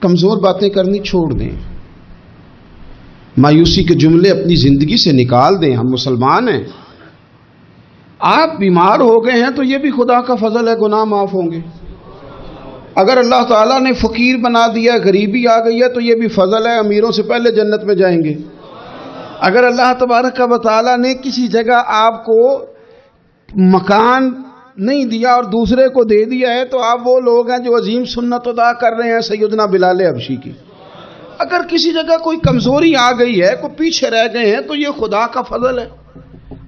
کمزور باتیں کرنی چھوڑ دیں، مایوسی کے جملے اپنی زندگی سے نکال دیں. ہم مسلمان ہیں. آپ بیمار ہو گئے ہیں تو یہ بھی خدا کا فضل ہے، گناہ معاف ہوں گے. اگر اللہ تعالیٰ نے فقیر بنا دیا، غریبی آ گئی ہے تو یہ بھی فضل ہے، امیروں سے پہلے جنت میں جائیں گے. اگر اللہ تبارک و تعالیٰ نے کسی جگہ آپ کو مکان نہیں دیا اور دوسرے کو دے دیا ہے تو آپ وہ لوگ ہیں جو عظیم سنت ادا کر رہے ہیں سیدنا بلال حبشی کی. اگر کسی جگہ کوئی کمزوری آ گئی ہے، کوئی پیچھے رہ گئے ہیں تو یہ خدا کا فضل ہے.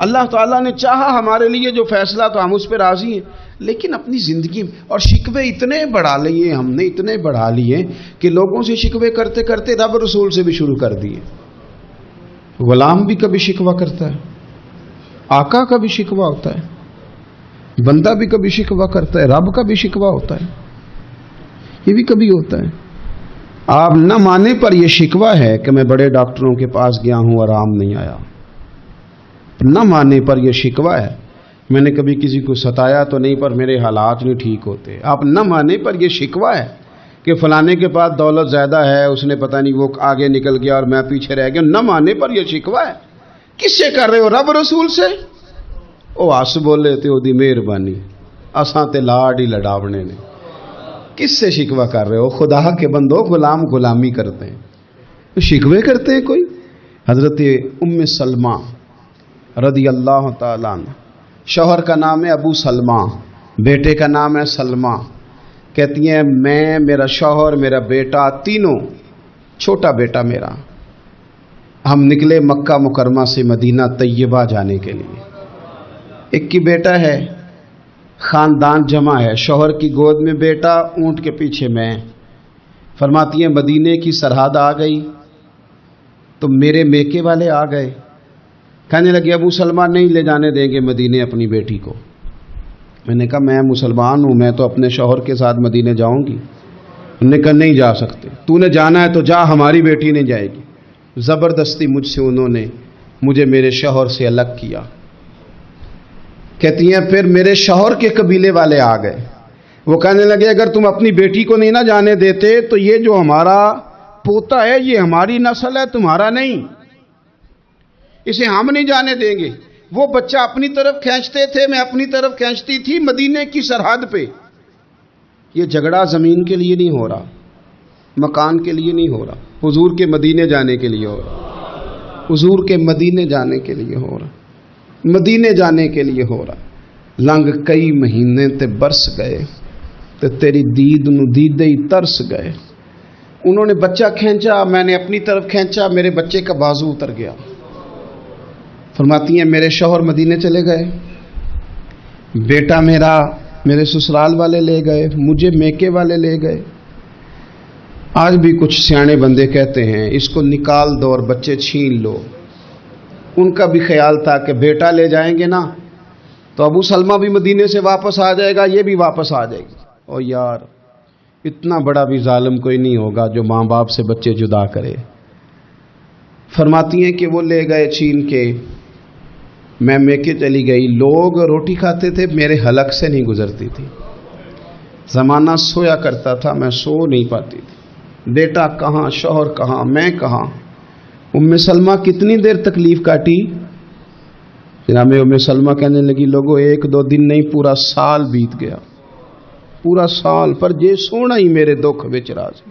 اللہ تعالیٰ نے چاہا ہمارے لیے جو فیصلہ تو ہم اس پہ راضی ہیں. لیکن اپنی زندگی میں اور شکوے اتنے بڑھا لیے، ہم نے اتنے بڑھا لیے کہ لوگوں سے شکوے کرتے کرتے رب رسول سے بھی شروع کر دیے. غلام بھی کبھی شکوہ کرتا ہے، آقا کا بھی شکوہ ہوتا ہے، بندہ بھی کبھی شکوہ کرتا ہے، رب کا بھی شکوہ ہوتا ہے، یہ بھی کبھی ہوتا ہے. آپ نہ مانے پر یہ شکوہ ہے کہ میں بڑے ڈاکٹروں کے پاس گیا ہوں آرام نہیں آیا. نہ مانے پر یہ شکوہ ہے میں نے کبھی کسی کو ستایا تو نہیں پر میرے حالات نہیں ٹھیک ہوتے. آپ نہ مانے پر یہ شکوہ ہے کہ فلانے کے پاس دولت زیادہ ہے، اس نے پتہ نہیں وہ آگے نکل گیا اور میں پیچھے رہ گیا. نہ مانے پر یہ شکوہ ہے. کس سے کر رہے ہو؟ رب رسول سے. او آس بولے تے او دی مہربانی اساں تے لاڈ ہی لڑاونے نے. کس سے شکوہ کر رہے ہو؟ خدا کے بندو، غلام غلامی کرتے ہیں، شکوے کرتے ہیں کوئی. حضرت ام سلمہ رضی اللہ تعالیٰ عنہ، شوہر کا نام ہے ابو سلمہ، بیٹے کا نام ہے سلمہ. کہتی ہیں میں، میرا شوہر، میرا بیٹا، تینوں، چھوٹا بیٹا میرا، ہم نکلے مکہ مکرمہ سے مدینہ طیبہ جانے کے لیے. ایک کی بیٹا ہے، خاندان جمع ہے، شوہر کی گود میں بیٹا، اونٹ کے پیچھے میں. فرماتی ہیں مدینے کی سرحد آ گئی تو میرے میکے والے آ گئے، کہنے لگے ابو سلمہ نہیں لے جانے دیں گے مدینے اپنی بیٹی کو. میں نے کہا میں مسلمان ہوں، میں تو اپنے شوہر کے ساتھ مدینے جاؤں گی. انہوں نے کہا نہیں جا سکتے، تو نے جانا ہے تو جا، ہماری بیٹی نہیں جائے گی. زبردستی مجھ سے انہوں نے مجھے میرے شوہر سے الگ کیا. کہتی ہیں پھر میرے شوہر کے قبیلے والے آ گئے، وہ کہنے لگے اگر تم اپنی بیٹی کو نہیں نہ جانے دیتے تو یہ جو ہمارا پوتا ہے یہ ہماری نسل ہے، تمہارا نہیں، اسے ہم نہیں جانے دیں گے. وہ بچہ اپنی طرف کھینچتے تھے، میں اپنی طرف کھینچتی تھی مدینے کی سرحد پہ. یہ جھگڑا زمین کے لیے نہیں ہو رہا، مکان کے لیے نہیں ہو رہا، حضور کے مدینے جانے کے لیے ہو رہا، حضور کے مدینے جانے کے لیے ہو رہا، مدینے جانے کے لیے ہو رہا. لنگ کئی مہینے تے برس گئے تے تیری دید نو دیدے ہی ترس گئے. انہوں نے بچہ کھینچا، میں نے اپنی طرف کھینچا، میرے بچے کا بازو اتر گیا. فرماتی ہیں میرے شوہر مدینے چلے گئے، بیٹا میرا میرے سسرال والے لے گئے، مجھے میکے والے لے گئے. آج بھی کچھ سیانے بندے کہتے ہیں اس کو نکال دو اور بچے چھین لو. ان کا بھی خیال تھا کہ بیٹا لے جائیں گے نا تو ابو سلمہ بھی مدینے سے واپس آ جائے گا، یہ بھی واپس آ جائے گی. او یار، اتنا بڑا بھی ظالم کوئی نہیں ہوگا جو ماں باپ سے بچے جدا کرے. فرماتی ہیں کہ وہ لے گئے چھین کے، میں میکے چلی گئی. لوگ روٹی کھاتے تھے، میرے حلق سے نہیں گزرتی تھی. زمانہ سویا کرتا تھا، میں سو نہیں پاتی تھی. بیٹا کہاں، شوہر کہاں، میں کہاں. ام سلمہ کتنی دیر تکلیف کاٹی؟ جناب ام سلمہ کہنے لگی لوگوں 1-2 دن نہیں، پورا سال بیت گیا، پورا سال. پر جے سونا ہی میرے دکھ وچ راضی،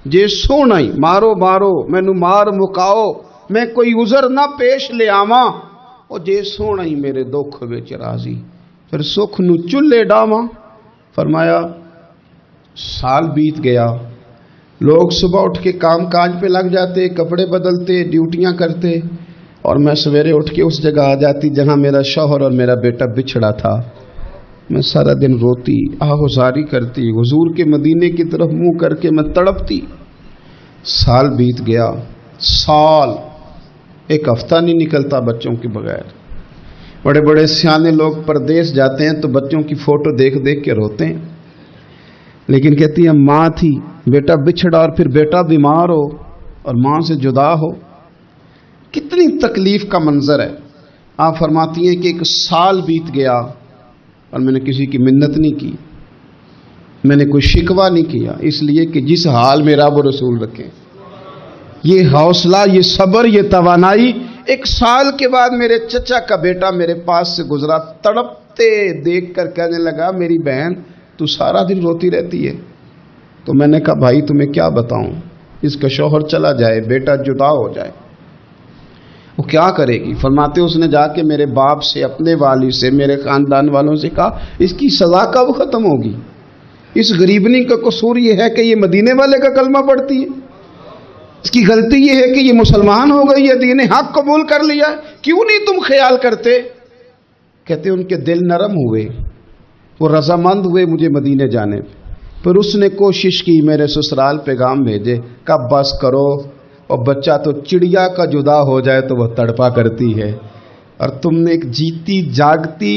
جے سونا ہی مارو مارو مینو مار مکاؤ، میں کوئی عذر نہ پیش لے آواں، او جے سونا ہی میرے دکھ وچ راضی، پھر سکھ نو چلے ڈاواں. فرمایا سال بیت گیا، لوگ صبح اٹھ کے کام کاج پہ لگ جاتے، کپڑے بدلتے، ڈیوٹیاں کرتے، اور میں سویرے اٹھ کے اس جگہ آ جاتی جہاں میرا شوہر اور میرا بیٹا بچھڑا تھا. میں سارا دن روتی، آہوزاری کرتی، حضور کے مدینے کی طرف منہ کر کے میں تڑپتی. سال بیت گیا، سال، ایک ہفتہ نہیں نکلتا بچوں کے بغیر. بڑے بڑے سیانے لوگ پردیس جاتے ہیں تو بچوں کی فوٹو دیکھ دیکھ کے روتے ہیں، لیکن کہتی ہیں ماں تھی، بیٹا بچھڑا اور پھر بیٹا بیمار ہو اور ماں سے جدا ہو، کتنی تکلیف کا منظر ہے. آپ فرماتی ہیں کہ 1 سال بیت گیا اور میں نے کسی کی منت نہیں کی. میں نے کوئی شکوہ نہیں کیا، اس لیے کہ جس حال میں رب و رسول رکھیں، یہ حوصلہ، یہ صبر، یہ توانائی۔ 1 سال کے بعد میرے چچا کا بیٹا میرے پاس سے گزرا، تڑپتے دیکھ کر کہنے لگا میری بہن تو سارا دن روتی رہتی ہے۔ تو میں نے کہا بھائی تمہیں کیا بتاؤں، اس کا شوہر چلا جائے، بیٹا جدا ہو جائے، وہ کیا کرے گی؟ فرماتے اس نے جا کے میرے باپ سے، اپنے والد سے، میرے خاندان والوں سے کہا اس کی سزا کب ختم ہوگی؟ اس غریبنی کا قصور یہ ہے کہ یہ مدینے والے کا کلمہ پڑھتی ہے، اس کی غلطی یہ ہے کہ یہ مسلمان ہو گئی ہے، دین حق قبول کر لیا، کیوں نہیں تم خیال کرتے؟ کہتے ان کے دل نرم ہوئے، وہ رضامند ہوئے مجھے مدینے جانے پہ۔ پھر اس نے کوشش کی میرے سسرال پیغام بھیجے، کب بس کرو، اور بچہ تو چڑیا کا جدا ہو جائے تو وہ تڑپا کرتی ہے، اور تم نے ایک جیتی جاگتی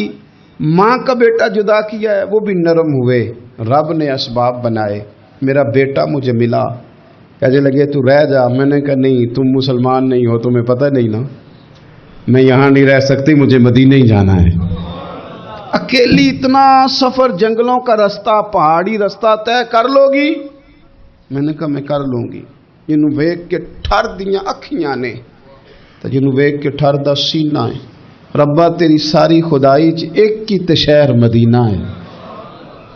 ماں کا بیٹا جدا کیا ہے۔ وہ بھی نرم ہوئے، رب نے اسباب بنائے، میرا بیٹا مجھے ملا۔ کہنے لگے تو رہ جا، میں نے کہا نہیں، تم مسلمان نہیں ہو، تمہیں پتہ نہیں نا، میں یہاں نہیں رہ سکتی، مجھے مدینے ہی جانا ہے۔ اکیلی اتنا سفر، جنگلوں کا رستہ، پہاڑی رستہ طے کر لو گی؟ میں نے کہا میں کر لوں گی۔ جنوں ویکھ کے ٹھر دیاں اکھیاں نے تے جنوں ویکھ کے ٹھر دا سینہ ہے، ربا تیری ساری خدائی چ ایک ہی تے شہر مدینہ ہے۔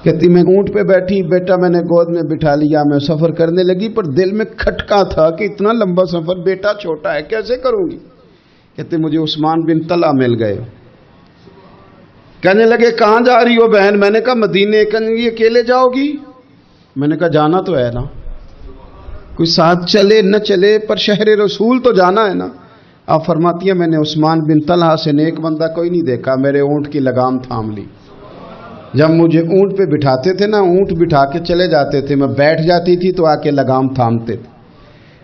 کہتی میں اونٹ پہ بیٹھی، بیٹا میں نے گود میں بٹھا لیا، میں سفر کرنے لگی، پر دل میں کھٹکا تھا کہ اتنا لمبا سفر، بیٹا چھوٹا ہے، کیسے کروں گی؟ کہتے مجھے عثمان بن طلحہ مل گئے، کہنے لگے کہاں جا رہی ہو بہن؟ میں نے کہا مدینے۔ کہنے لگے اکیلے جاؤ گی؟ میں نے کہا جانا تو ہے نا، کوئی ساتھ چلے نہ چلے پر شہر رسول تو جانا ہے نا۔ آپ فرماتی ہیں میں نے عثمان بن طلحہ سے نیک بندہ کوئی نہیں دیکھا، میرے اونٹ کی لگام تھام لی۔ جب مجھے اونٹ پہ بٹھاتے تھے نا، اونٹ بٹھا کے چلے جاتے تھے، میں بیٹھ جاتی تھی تو آ کے لگام تھامتے تھے۔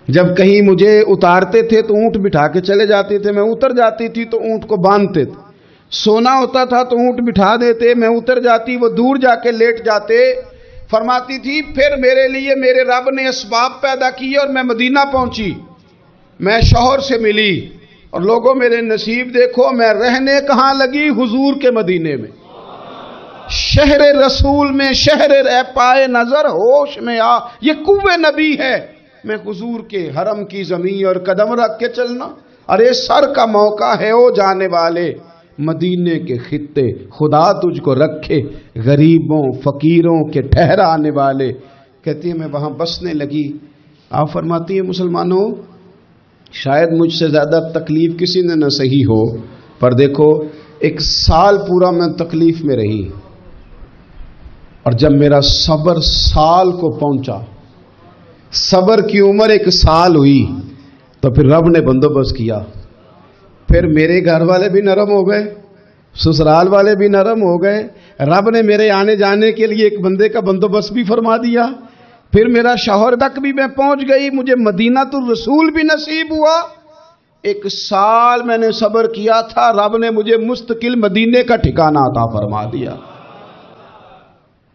جب کہیں مجھے اتارتے تھے تو اونٹ بٹھا کے چلے جاتے تھے، میں اتر جاتی تھی تو اونٹ کو باندھتے تھے۔ سونا ہوتا تھا تو اونٹ بٹھا دیتے، میں اتر جاتی، وہ دور جا کے لیٹ جاتے۔ فرماتی تھی پھر میرے لیے میرے رب نے اسباب پیدا کیے اور میں مدینہ پہنچی، میں شوہر سے ملی، اور لوگوں میرے نصیب دیکھو، میں رہنے کہاں لگی؟ حضور کے مدینے میں، شہر رسول میں، شہر اے پائے نظر ہوش میں آ، یہ کوہ نبی ہے۔ میں حضور کے حرم کی زمین اور قدم رکھ کے چلنا، ارے سر کا موقع ہے او جانے والے، مدینے کے خطے خدا تجھ کو رکھے، غریبوں فقیروں کے ٹھہرانے والے۔ کہتی ہے میں وہاں بسنے لگی۔ آپ فرماتی ہیں مسلمانوں شاید مجھ سے زیادہ تکلیف کسی نے نہ سہی ہو، پر دیکھو 1 سال پورا میں تکلیف میں رہی، اور جب میرا صبر سال کو پہنچا، صبر کی عمر 1 سال ہوئی، تو پھر رب نے بندوبست کیا، پھر میرے گھر والے بھی نرم ہو گئے، سسرال والے بھی نرم ہو گئے، رب نے میرے آنے جانے کے لیے ایک بندے کا بندوبست بھی فرما دیا، پھر میرا شوہر تک بھی میں پہنچ گئی، مجھے مدینہ الرسول بھی نصیب ہوا۔ 1 سال میں نے صبر کیا تھا، رب نے مجھے مستقل مدینے کا ٹھکانہ عطا فرما دیا۔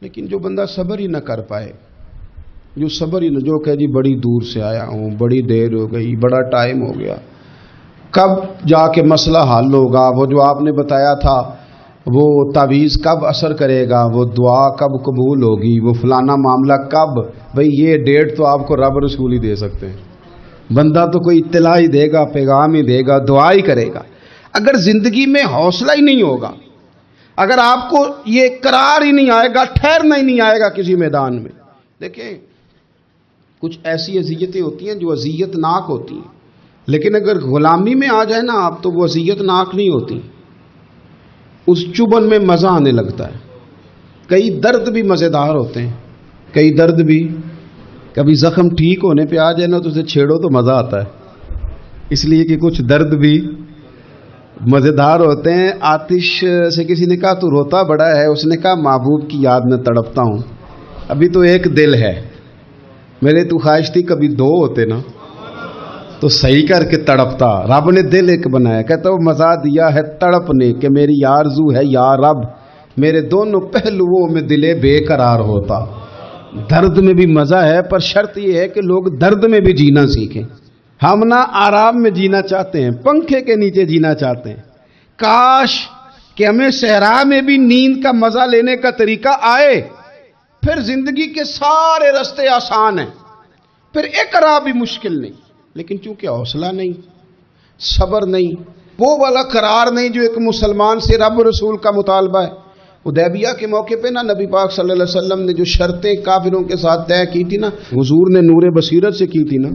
لیکن جو بندہ صبر ہی نہ کر پائے، جو صبر ہی نہ، جو کہ جی بڑی دور سے آیا ہوں، بڑی دیر ہو گئی، بڑا ٹائم ہو گیا، کب جا کے مسئلہ حل ہوگا، وہ جو آپ نے بتایا تھا وہ تعویذ کب اثر کرے گا، وہ دعا کب قبول ہوگی، وہ فلانا معاملہ کب، بھئی یہ ڈیٹ تو آپ کو رب رسول ہی دے سکتے ہیں، بندہ تو کوئی اطلاع ہی دے گا، پیغام ہی دے گا، دعا ہی کرے گا۔ اگر زندگی میں حوصلہ ہی نہیں ہوگا، اگر آپ کو یہ قرار ہی نہیں آئے گا، ٹھہرنا ہی نہیں آئے گا کسی میدان میں۔ دیکھیں کچھ ایسی اذیتیں ہوتی ہیں جو اذیت ناک ہوتی ہیں، لیکن اگر غلامی میں آ جائے نا آپ تو وہ اذیت ناک نہیں ہوتی، اس چبن میں مزہ آنے لگتا ہے۔ کئی درد بھی مزیدار ہوتے ہیں، کئی درد بھی، کبھی زخم ٹھیک ہونے پہ آ جائے نا تو اسے چھیڑو تو مزہ آتا ہے، اس لیے کہ کچھ درد بھی مزیدار ہوتے ہیں۔ آتش سے کسی نے کہا تو روتا بڑا ہے، اس نے کہا محبوب کی یاد میں تڑپتا ہوں، ابھی تو ایک دل ہے، میرے تو خواہش تھی کبھی 2 ہوتے نا تو صحیح کر کے تڑپتا، رب نے دل ایک بنایا، کہتا وہ مزہ دیا ہے تڑپنے کہ میری آرزو ہے یا رب میرے دونوں پہلوؤں میں دل بے قرار ہوتا۔ درد میں بھی مزہ ہے، پر شرط یہ ہے کہ لوگ درد میں بھی جینا سیکھیں۔ ہم نہ آرام میں جینا چاہتے ہیں، پنکھے کے نیچے جینا چاہتے ہیں، کاش کہ ہمیں صحرا میں بھی نیند کا مزہ لینے کا طریقہ آئے، پھر زندگی کے سارے راستے آسان ہیں، پھر ایک راہ بھی مشکل نہیں، لیکن چونکہ حوصلہ نہیں، صبر نہیں، وہ والا قرار نہیں جو ایک مسلمان سے رب رسول کا مطالبہ ہے۔ حدیبیہ کے موقع پہ نا نبی پاک صلی اللہ علیہ وسلم نے جو شرطیں کافروں کے ساتھ طے کی تھی نا، حضور نے نور بصیرت سے کی تھی نا،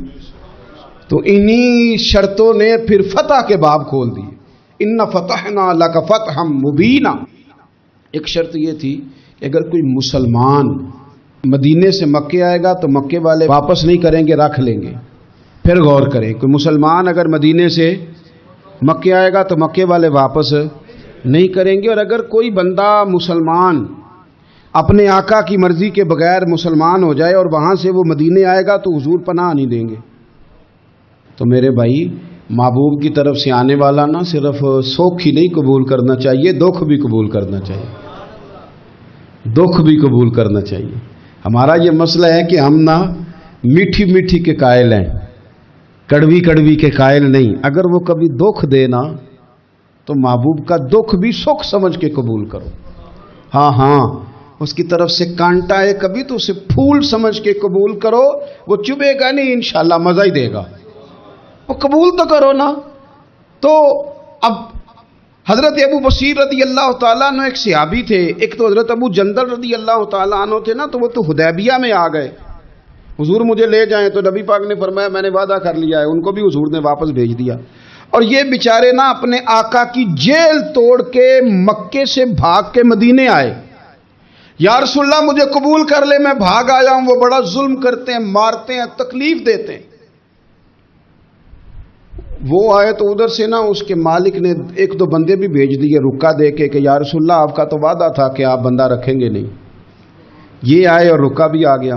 تو انہی شرطوں نے پھر فتح کے باب کھول دیے۔ ان فتحنا لک فتحا مبینا۔ ایک شرط یہ تھی کہ اگر کوئی مسلمان مدینے سے مکے آئے گا تو مکے والے واپس نہیں کریں گے، رکھ لیں گے۔ پھر غور کریں، کوئی مسلمان اگر مدینے سے مکے آئے گا تو مکے والے واپس نہیں کریں گے، اور اگر کوئی بندہ مسلمان اپنے آقا کی مرضی کے بغیر مسلمان ہو جائے اور وہاں سے وہ مدینے آئے گا تو حضور پناہ نہیں دیں گے۔ تو میرے بھائی، محبوب کی طرف سے آنے والا نہ صرف سوکھ ہی نہیں قبول کرنا چاہیے، دکھ بھی قبول کرنا چاہیے، دکھ بھی قبول کرنا چاہیے۔ ہمارا یہ مسئلہ ہے کہ ہم نہ میٹھی میٹھی کے قائل ہیں، کڑوی کڑوی کے قائل نہیں۔ اگر وہ کبھی دکھ دے نا تو محبوب کا دکھ بھی سکھ سمجھ کے قبول کرو۔ ہاں اس کی طرف سے کانٹا ہے کبھی تو اسے پھول سمجھ کے قبول کرو، وہ چبھے گا نہیں، انشاءاللہ مزہ ہی دے گا، وہ قبول تو کرو نا۔ تو اب حضرت ابو بصیر رضی اللہ تعالیٰ عنہ ایک صحابی تھے، ایک تو حضرت ابو جندل رضی اللہ تعالیٰ عنہ تھے نا، تو وہ تو حدیبیہ میں آ گئے، حضور مجھے لے جائیں، تو نبی پاک نے فرمایا میں نے وعدہ کر لیا ہے، ان کو بھی حضور نے واپس بھیج دیا۔ اور یہ بیچارے نا اپنے آقا کی جیل توڑ کے مکے سے بھاگ کے مدینے آئے، یا رسول اللہ مجھے قبول کر لے، میں بھاگ آیا ہوں، وہ بڑا ظلم کرتے ہیں، مارتے ہیں، تکلیف دیتے ہیں۔ وہ آئے تو ادھر سے نا اس کے مالک نے ایک دو بندے بھی بھیج دیے رکا دے کے کہ یا رسول اللہ آپ کا تو وعدہ تھا کہ آپ بندہ رکھیں گے نہیں۔ یہ آئے اور رکا بھی آ گیا۔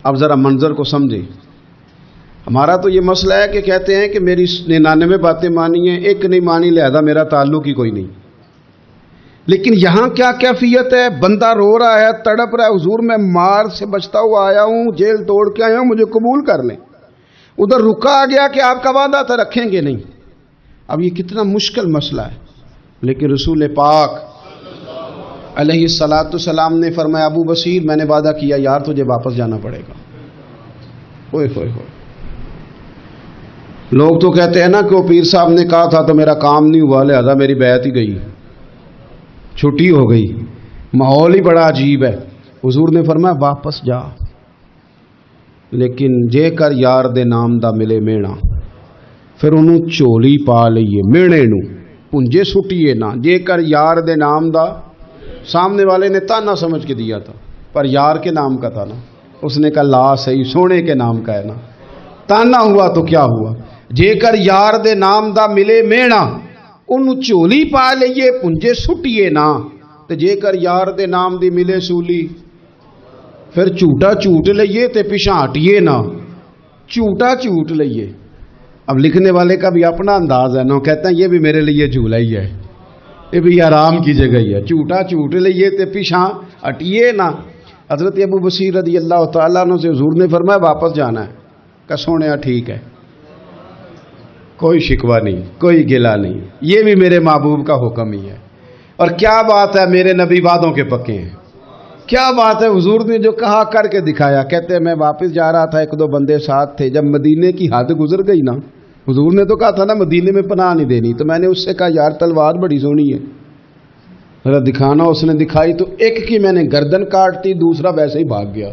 اب ذرا منظر کو سمجھے۔ ہمارا تو یہ مسئلہ ہے کہ کہتے ہیں کہ میری 99 باتیں مانی ہیں، ایک نہیں مانی، لہذا میرا تعلق ہی کوئی نہیں۔ لیکن یہاں کیا کیفیت ہے؟ بندہ رو رہا ہے، تڑپ رہا ہے، حضور میں مار سے بچتا ہوا آیا ہوں، جیل توڑ کے آیا ہوں، مجھے قبول کر لیں۔ ادھر رکا آ گیا کہ آپ کا وعدہ تھا رکھیں گے نہیں۔ اب یہ کتنا مشکل مسئلہ ہے، لیکن رسول پاک علیہ السلام نے فرمایا ابو بصیر میں نے وعدہ کیا یار تجھے واپس جانا پڑے گا۔ ہوئے ہوئے ہوئے، لوگ تو کہتے ہیں نا کہ وہ پیر صاحب نے کہا تھا تو میرا کام نہیں ہوا، لہذا میری بیعت ہی گئی، چھٹی ہو گئی، ماحول ہی بڑا عجیب ہے۔ حضور نے فرمایا واپس جا، لیکن جے کر یار دے نام دا ملے مینا، پھر انہوں چولی پا لئیے مینے نو پنجے سٹیے نا، جے کر یار دے نام دا، سامنے والے نے تانا سمجھ کے دیا تھا پر یار کے نام کا تھا نا، اس نے کہا لا صحیح سونے کے نام کا ہے نا، تانا ہوا تو کیا ہوا، جے کر یار دے نام دا ملے مینا، انہوں چولی پا لئیے پنجے سٹیے نا، تے جے کر یار دے نام دی ملے سولی، پھر جھوٹا جھوٹ لئیے تے پیچھے ہٹیے نا، جھوٹا جھوٹ لئیے۔ اب لکھنے والے کا بھی اپنا انداز ہے نا، کہتے ہیں یہ بھی میرے لیے جھولا ہی ہے، یہ بھی آرام کی جگہ ہی ہے، جھوٹا جھوٹ لئیے تے پیچھے ہٹیے نا۔ حضرت ابو بصیر رضی اللہ تعالیٰ عنہ سے حضور نے فرمایا واپس جانا ہے، کہ سونے ٹھیک ہے، کوئی شکوہ نہیں، کوئی گلہ نہیں، یہ بھی میرے محبوب کا حکم ہی ہے۔ اور کیا بات ہے، میرے نبی وعدوں کے پکے ہیں، کیا بات ہے، حضور نے جو کہا کر کے دکھایا۔ کہتے ہیں میں واپس جا رہا تھا، ایک دو بندے ساتھ تھے، جب مدینے کی حد گزر گئی نا، حضور نے تو کہا تھا نا مدینے میں پناہ نہیں دینی، تو میں نے اس سے کہا یار تلوار بڑی سونی ہے، ذرا دکھانا۔ اس نے دکھائی تو ایک کی میں نے گردن کاٹ دی، دوسرا ویسے ہی بھاگ گیا،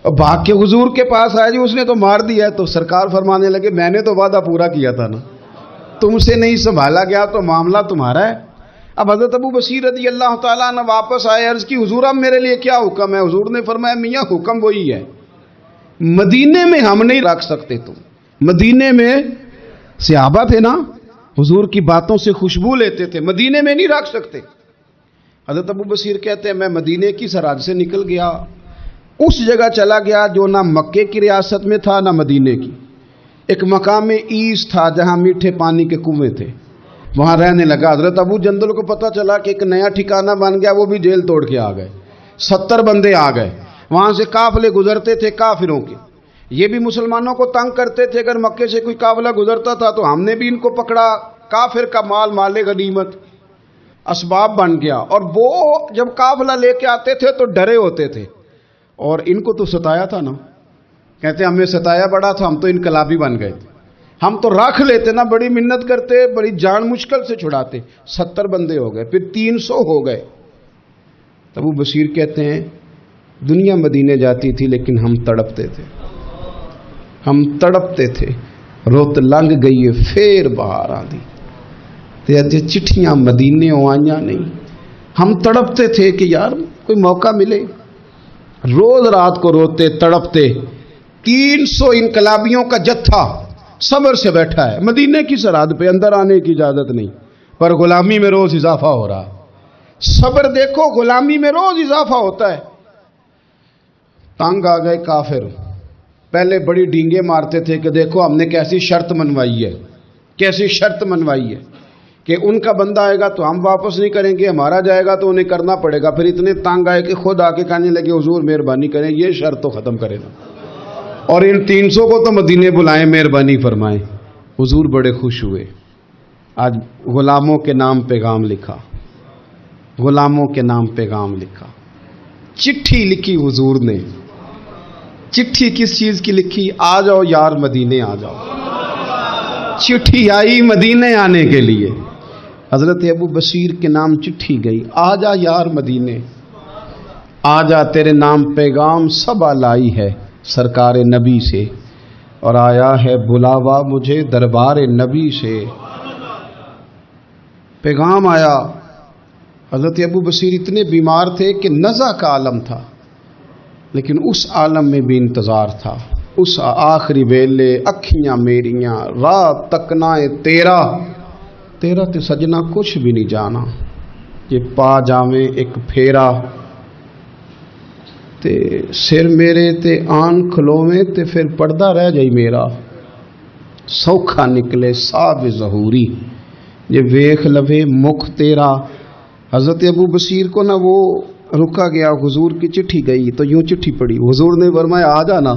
اور بھاگ کے حضور کے پاس آیا جی اس نے تو مار دیا۔ تو سرکار فرمانے لگے میں نے تو وعدہ پورا کیا تھا نا، تم سے نہیں سنبھالا گیا تو معاملہ تمہارا ہے۔ اب حضرت ابو بصیر رضی اللہ تعالیٰ عنہ واپس آئے، عرض کی حضور اب میرے لیے کیا حکم ہے؟ حضور نے فرمایا میاں حکم وہی ہے، مدینے میں ہم نہیں رکھ سکتے، تم مدینے میں صحابہ تھے نا، حضور کی باتوں سے خوشبو لیتے تھے، مدینے میں نہیں رکھ سکتے۔ حضرت ابو بصیر کہتے ہیں میں مدینے کی سرحد سے نکل گیا، اس جگہ چلا گیا جو نہ مکے کی ریاست میں تھا نہ مدینے کی، ایک مقام ایس تھا جہاں میٹھے پانی کے کنویں تھے، وہاں رہنے لگا۔ حضرت ابو جندل کو پتہ چلا کہ ایک نیا ٹھکانہ بن گیا، وہ بھی جیل توڑ کے آ گئے، 70 بندے آ گئے، وہاں سے قافلے گزرتے تھے کافروں کے، یہ بھی مسلمانوں کو تنگ کرتے تھے، اگر مکے سے کوئی قافلہ گزرتا تھا تو ہم نے بھی ان کو پکڑا، کافر کا مال مال غنیمت۔ اسباب بن گیا، اور وہ جب قافلہ لے کے آتے تھے تو ڈرے ہوتے تھے، اور ان کو تو ستایا تھا نا، کہتے ہمیں ستایا بڑا تھا، ہم تو انقلابی بن گئے تھے، ہم تو رکھ لیتے نا، بڑی منت کرتے، بڑی جان مشکل سے چھڑاتے، 70 بندے ہو گئے، پھر 300 ہو گئے۔ ابو بصیر کہتے ہیں دنیا مدینے جاتی تھی لیکن ہم تڑپتے تھے، ہم تڑپتے تھے، روت لنگ گئی پھر باہر آندی تے اج چٹھیاں مدینے آئیاں نہیں، ہم تڑپتے تھے کہ یار کوئی موقع ملے، روز رات کو روتے تڑپتے۔ 300 انقلابیوں کا جتھا صبر سے بیٹھا ہے مدینے کی سرحد پہ، اندر آنے کی اجازت نہیں، پر غلامی میں روز اضافہ ہو رہا۔ صبر دیکھو، غلامی میں روز اضافہ ہوتا ہے۔ تنگ آ گئے کافر، پہلے بڑی ڈینگیں مارتے تھے کہ دیکھو ہم نے کیسی شرط منوائی ہے، کیسی شرط منوائی ہے کہ ان کا بندہ آئے گا تو ہم واپس نہیں کریں گے، ہمارا جائے گا تو انہیں کرنا پڑے گا۔ پھر اتنے تنگ آئے کہ خود آ کے کہنے لگے حضور مہربانی کریں یہ شرط تو ختم کرے نا، اور ان 300 کو تو مدینے بلائیں، مہربانی فرمائیں۔ حضور بڑے خوش ہوئے، آج غلاموں کے نام پیغام لکھا، غلاموں کے نام پیغام لکھا، چٹھی لکھی حضور نے۔ چٹھی کس چیز کی لکھی؟ آ جاؤ یار مدینے آ جاؤ۔ چٹھی آئی مدینے آنے کے لیے، حضرت ابو بصیر کے نام چٹھی گئی، آ جا یار مدینے، آ جا تیرے نام پیغام سب لائی ہے سرکار نبی سے، اور آیا ہے بلاوا مجھے دربار نبی سے۔ پیغام آیا۔ حضرت ابو بصیر اتنے بیمار تھے کہ نزع کا عالم تھا، لیکن اس عالم میں بھی انتظار تھا۔ اس آخری ویلے اکھیاں میریاں رات تکنائے تیرا، تیرا تے سجنا کچھ بھی نہیں جانا، یہ پا جاویں ایک پھیرا، تے سر میرے تے آن کھلوویں تے پھر پردہ رہ جائی میرا، سوکھا نکلے صاحب ظہوری، یہ ویخ لوے مکھ تیرا۔ حضرت ابو بصیر کو نہ وہ رکا گیا، حضور کی چٹھی گئی تو یوں چٹھی پڑی، حضور نے فرمایا آ جانا،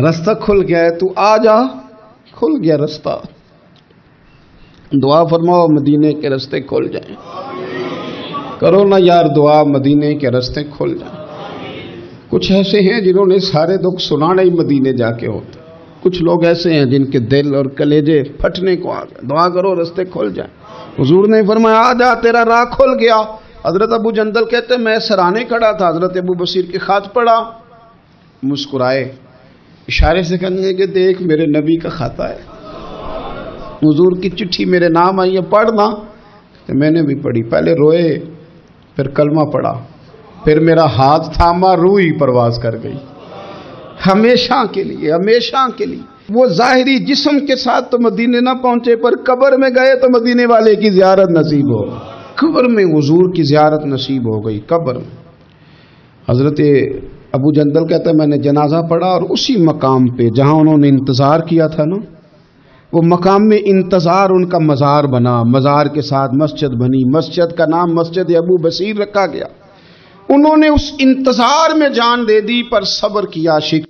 رستہ کھل گیا ہے، تو آ جا، کھل گیا رستہ۔ دعا فرماؤ مدینے کے رستے کھل جائیں، کرو نا یار دعا مدینے کے رستے کھل جائیں۔ کچھ ایسے ہیں جنہوں نے سارے دکھ سنانا ہی مدینے جا کے ہوتا، کچھ لوگ ایسے ہیں جن کے دل اور کلیجے پھٹنے کو آ گئے، دعا کرو رستے کھل جائیں۔ حضور نے فرمایا آ جا تیرا راہ کھل گیا۔ حضرت ابو جندل کہتے میں سرانے کھڑا تھا، حضرت ابو بصیر کے خط پڑھا، مسکرائے، اشارے سے کہنے کہ دیکھ میرے نبی کا خط ہے، حضور کی چٹھی میرے نام آئی ہے، پڑھنا۔ تو میں نے بھی پڑھی، پہلے روئے، پھر کلمہ پڑھا، پھر میرا ہاتھ تھاما، روح ہی پرواز کر گئی، ہمیشہ کے لیے، ہمیشہ کے لیے۔ وہ ظاہری جسم کے ساتھ تو مدینے نہ پہنچے، پر قبر میں گئے تو مدینے والے کی زیارت نصیب ہو، قبر میں حضور کی زیارت نصیب ہو گئی، قبر میں۔ حضرت ابو جندل کہتا ہے میں نے جنازہ پڑھا، اور اسی مقام پہ جہاں انہوں نے انتظار کیا تھا نا، وہ مقام میں انتظار ان کا مزار بنا، مزار کے ساتھ مسجد بنی، مسجد کا نام مسجد ابو بصیر رکھا گیا۔ انہوں نے اس انتظار میں جان دے دی، پر صبر کیا، عاشق